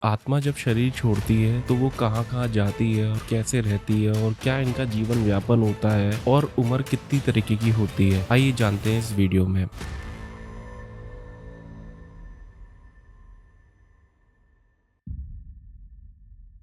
आत्मा जब शरीर छोड़ती है तो वो कहाँ कहाँ जाती है और कैसे रहती है और क्या इनका जीवन व्यापन होता है और उम्र कितनी तरीके की होती है, आइए जानते हैं इस वीडियो में।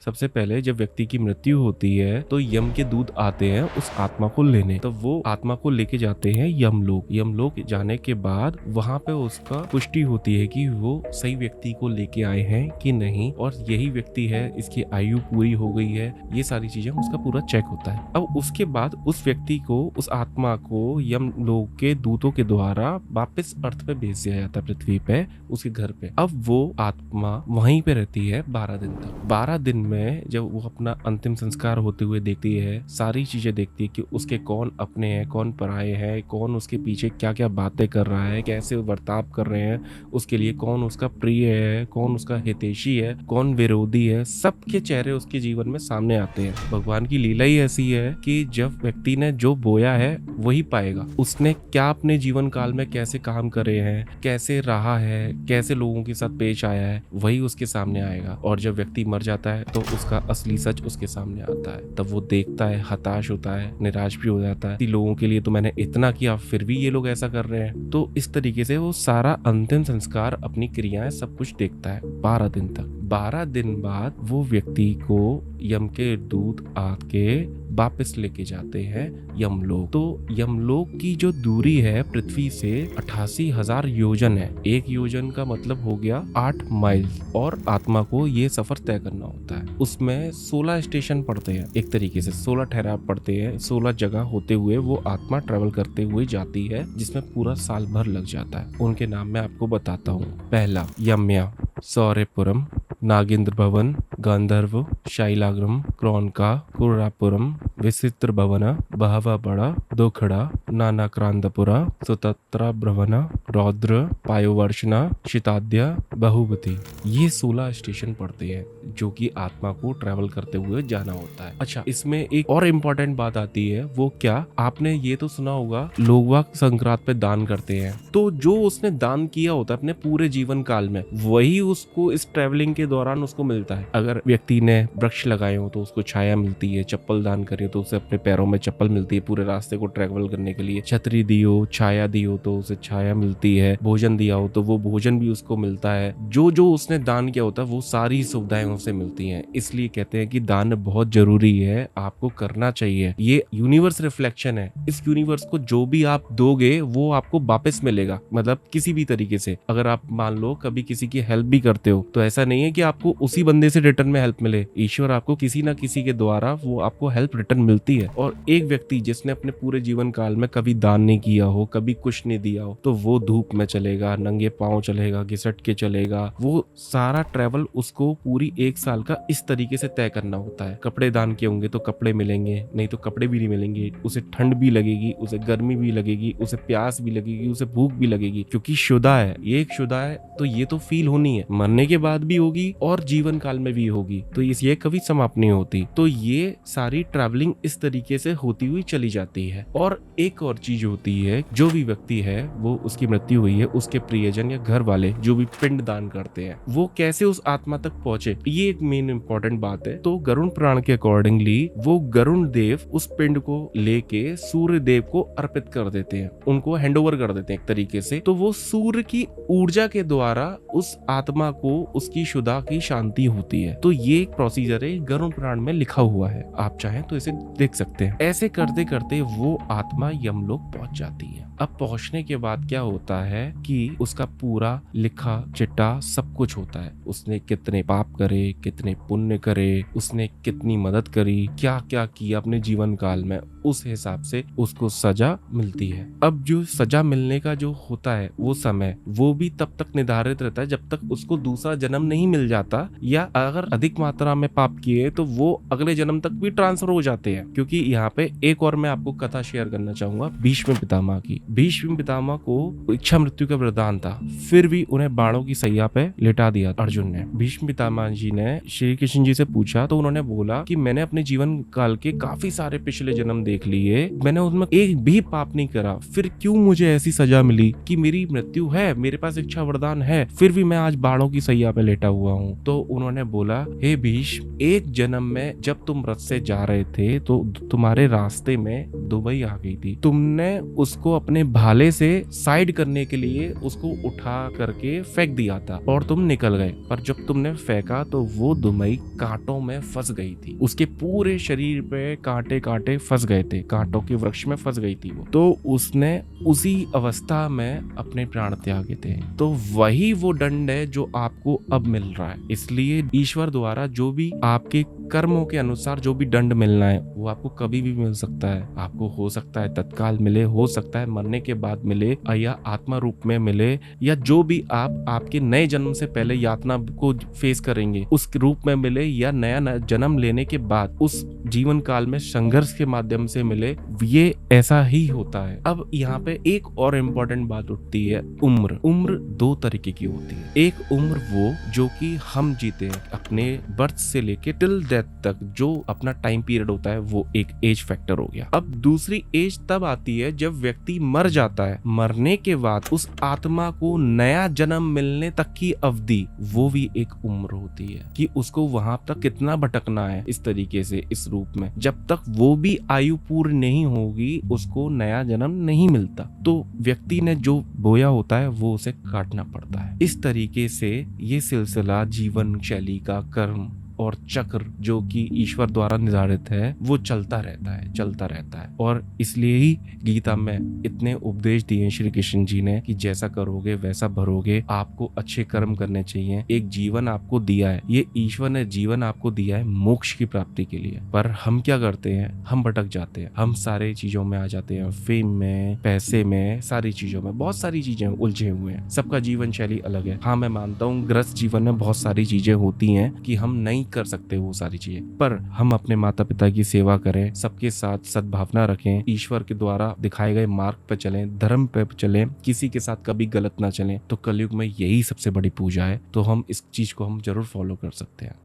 सबसे पहले जब व्यक्ति की मृत्यु होती है तो यम के दूत आते हैं उस आत्मा को लेने। तो वो आत्मा को लेके जाते हैं यमलोक। यमलोक जाने के बाद वहां पे उसका पुष्टि होती है कि वो सही व्यक्ति को लेके आए हैं कि नहीं, और यही व्यक्ति है, इसकी आयु पूरी हो गई है, ये सारी चीजें उसका पूरा चेक होता है। अब उसके बाद उस व्यक्ति को, उस आत्मा को यमलोक के दूतों के द्वारा वापस अर्थ पे भेज दिया जाता है, पृथ्वी पे, उसके घर पे। अब वो आत्मा वहीं पे रहती है 12 दिन तक। 12 दिन में जब वो अपना अंतिम संस्कार होते हुए देखती है, सारी चीजें देखती है कि उसके कौन अपने हैं, कौन पराये हैं, कौन उसके पीछे क्या क्या बातें कर रहा है, कैसे बर्ताव कर रहे हैं उसके लिए, कौन उसका प्रिय है, कौन उसका हितैषी है, कौन विरोधी है, सबके चेहरे उसके जीवन में सामने आते हैं। भगवान की लीला ही ऐसी है कि जब व्यक्ति ने जो बोया है वही पाएगा। उसने क्या अपने जीवन काल में कैसे काम करे हैं, कैसे रहा है, कैसे लोगों के साथ पेश आया है, वही उसके सामने आएगा। और जब व्यक्ति मर जाता है तो उसका असली सच उसके सामने आता है। तब वो देखता है, हताश होता है, निराश भी हो जाता है कि लोगों के लिए तो मैंने इतना किया, फिर भी ये लोग ऐसा कर रहे हैं। तो इस तरीके से वो सारा अंतिम संस्कार, अपनी क्रियाएं, सब कुछ देखता है 12 दिन तक। 12 दिन बाद वो व्यक्ति को यम के दूत आके वापस लेके जाते हैं यमलोक। तो यमलोक की जो दूरी है पृथ्वी से 88,000 योजन है। एक योजन का मतलब हो गया 8 माइल, और आत्मा को ये सफर तय करना होता है। उसमें 16 स्टेशन पड़ते हैं, एक तरीके से 16 ठहराव पड़ते हैं। 16 जगह होते हुए वो आत्मा ट्रेवल करते हुए जाती है, जिसमें पूरा साल भर लग जाता है। उनके नाम मैं आपको बताता हूँ। पहला यम्या, सौर्यपुरम, नागेंद्र भवन, गांधर्व, शाइलाग्रम, क्रोनका, कुर्रापुरम, विचित्र भवन, बहवाबड़ा, दोखड़ा, नानाक्रांतपुरा, सुतत्रा भ्रवन, रौद्र, पायोवर्षना, शिताद्य, बहुवती। ये 16 स्टेशन पड़ते हैं जो कि आत्मा को ट्रैवल करते हुए जाना होता है। अच्छा, इसमें एक और इम्पोर्टेंट बात आती है। वो क्या, आपने ये तो सुना होगा लोग वाक संक्रांत पे दान करते हैं। तो जो उसने दान किया होता है अपने पूरे जीवन काल में, वही उसको इस ट्रैवलिंग के दौरान उसको मिलता है। अगर व्यक्ति ने वृक्ष लगाए हो तो उसको छाया मिलती है, चप्पल दान करे तो उसे अपने पैरों में चप्पल मिलती है पूरे रास्ते को ट्रैवल करने के लिए, छतरी दी हो, छाया दी हो तो उसे छाया मिलती है, भोजन दिया हो तो वो भोजन भी उसको मिलता है। जो जो उसने दान किया होता है वो सारी सुविधाएं उसे मिलती हैं। इसलिए कहते हैं कि दान बहुत जरूरी है, आपको करना चाहिए। ये यूनिवर्स रिफ्लेक्शन है। इस यूनिवर्स को जो भी आप दोगे वो आपको वापस मिलेगा, मतलब किसी भी तरीके से। अगर आप मान लो कभी किसी की हेल्प भी करते हो तो ऐसा नहीं है कि आपको उसी बंदे से रिटर्न में हेल्प मिले। ईश्वर आपको किसी ना किसी के द्वारा वो आपको हेल्प रिटर्न मिलती है। और एक व्यक्ति जिसने अपने पूरे जीवन काल में कभी दान नहीं किया हो, कभी कुछ नहीं दिया हो, तो वो धूप में चलेगा, नंगे पांव चलेगा, घिसट के चलेगा। वो सारा ट्रैवल उसको पूरी 1 साल का इस तरीके से तय करना होता है। कपड़े दान किए होंगे तो कपड़े मिलेंगे, नहीं तो कपड़े भी नहीं मिलेंगे। उसे ठंड भी लगेगी, उसे गर्मी भी लगेगी, उसे प्यास भी लगेगी, उसे भूख भी लगेगी, क्योंकि शुदा है। ये एक शुदा है तो ये तो फील होनी है, मरने के बाद भी होगी और जीवन काल में भी होगी। तो ये कभी समाप्त नहीं होती। तो ये सारी ट्रैवलिंग इस तरीके से होती हुई चली जाती है। और एक और चीज होती है, जो भी व्यक्ति है वो, उसकी मृत्यु हुई है, उसके प्रियजन या घर वाले जो भी पिंड दान करते हैं, वो कैसे उस आत्मा तक पहुंचे, ये एक मेन इंपॉर्टेंट बात है। तो गरुण पुराण के अकॉर्डिंगली वो गरुण देव उस पिंड को लेके सूर्य देव को अर्पित कर देते हैं, उनको हैंडओवर कर देते हैं एक तरीके से। तो वो सूर्य की ऊर्जा के द्वारा उस आत्मा को, उसकी शुदा की शांति होती है। तो ये एक प्रोसीजर है, गरुड़ पुराण में लिखा हुआ है, आप चाहें तो इसे देख सकते हैं। ऐसे करते करते वो आत्मा यमलोक पहुंच जाती है। अब पहुंचने के बाद क्या होता है कि उसका पूरा लिखा चिट्ठा सब कुछ होता है। उसने कितने पाप करे, कितने पुण्य करे, उसने कितनी मदद करी, क्या क्या किया अपने जीवन काल में, उस हिसाब से उसको सजा मिलती है। अब जो सजा मिलने का जो होता है वो समय, वो भी तब तक निर्धारित रहता है जब तक उसको दूसरा जन्म नहीं मिल जाता, या अगर अगर अधिक मात्रा में पाप किए तो वो अगले जन्म तक भी ट्रांसफर हो जाते हैं। क्योंकि यहाँ पे एक और मैं आपको कथा शेयर करना चाहूंगा भीष्म पितामह की। भीष्म पितामह को इच्छा मृत्यु का वरदान था, फिर भी उन्हें बाणों की सैया पे लिटा दिया अर्जुन ने। भीष्म पितामह जी ने श्री कृष्ण जी से पूछा तो उन्होंने बोला कि मैंने अपने जीवन काल के काफी सारे पिछले जन्म देख लिए, मैंने उसमें एक भी पाप नहीं करा, फिर क्यों मुझे ऐसी सजा मिली कि मेरी मृत्यु है, मेरे पास इच्छा वरदान है, फिर भी मैं आज बाणों की सैया पे लेटा हुआ हूँ। तो उन्होंने बोला, हे भीष्म, एक जन्म में जब तुम रथ से जा रहे थे तो तुम्हारे रास्ते में दुबई आ गई थी, तुमने उसको अपने भाले से साइड करने के लिए उसको उठा करके फेंक दिया था और तुम निकल गए, पर जब तुमने फेंका तो वो दुबई कांटों में फंस गई थी, उसके पूरे शरीर पे कांटे कांटे फंस गए थे, कांटों के वृक्ष में फंस गई थी वो। तो उसने उसी अवस्था में अपने प्राण त्यागे थे। तो वही वो दंड है जो आपको अब मिल रहा है। इसलिए ईश्वर द्वारा जो भी आपके कर्मों के अनुसार जो भी दंड मिलना है वो आपको कभी भी मिल सकता है। आपको हो सकता है तत्काल मिले, हो सकता है मरने के बाद मिले, या आत्मा रूप में मिले, या जो भी आप आपके नए जन्म से पहले यातना को फेस करेंगे उस रूप में मिले, या नया जन्म लेने के बाद उस जीवन काल में संघर्ष के माध्यम से मिले, ये ऐसा ही होता है। अब यहाँ पे एक और इम्पोर्टेंट बात उठती है, उम्र। उम्र दो तरीके की होती है। एक उम्र वो जो कि हम जीते हैं अपने बर्थ से लेके टिल डेथ तक, जो अपना टाइम पीरियड होता है, वो एक एज फैक्टर हो गया। अब दूसरी एज तब आती है जब व्यक्ति मर जाता है, मरने के बाद उस आत्मा को नया जन्म मिलने तक की अवधि, वो भी एक उम्र होती है कि उसको वहां तक कितना भटकना है इस तरीके से, इस रूप में। जब तक वो भी आयु पूर्ण नहीं होगी उसको नया जन्म नहीं मिलता। तो व्यक्ति ने जो बोया होता है वो उसे काटना पड़ता है। इस तरीके से ये सिलसिला जीवन शैली का कर्म और चक्र जो कि ईश्वर द्वारा निर्धारित है वो चलता रहता है, चलता रहता है। और इसलिए ही गीता में इतने उपदेश दिए श्री कृष्ण जी ने कि जैसा करोगे वैसा भरोगे, आपको अच्छे कर्म करने चाहिए। एक जीवन आपको दिया है, ये ईश्वर ने जीवन आपको दिया है मोक्ष की प्राप्ति के लिए। पर हम क्या करते हैं, हम भटक जाते हैं, हम सारे चीजों में आ जाते हैं, फेम में, पैसे में, सारी चीजों में, बहुत सारी चीजें उलझे हुए हैं। सबका जीवन शैली अलग है। हाँ, मैं मानता हूँ ग्रस्त जीवन में बहुत सारी चीजें होती हैं कि हम नहीं कर सकते वो सारी चीजें, पर हम अपने माता पिता की सेवा करें, सबके साथ सद्भावना रखें, ईश्वर के द्वारा दिखाए गए मार्ग पर चलें, धर्म पे चलें, किसी के साथ कभी गलत ना चलें, तो कलयुग में यही सबसे बड़ी पूजा है। तो हम इस चीज को हम जरूर फॉलो कर सकते हैं।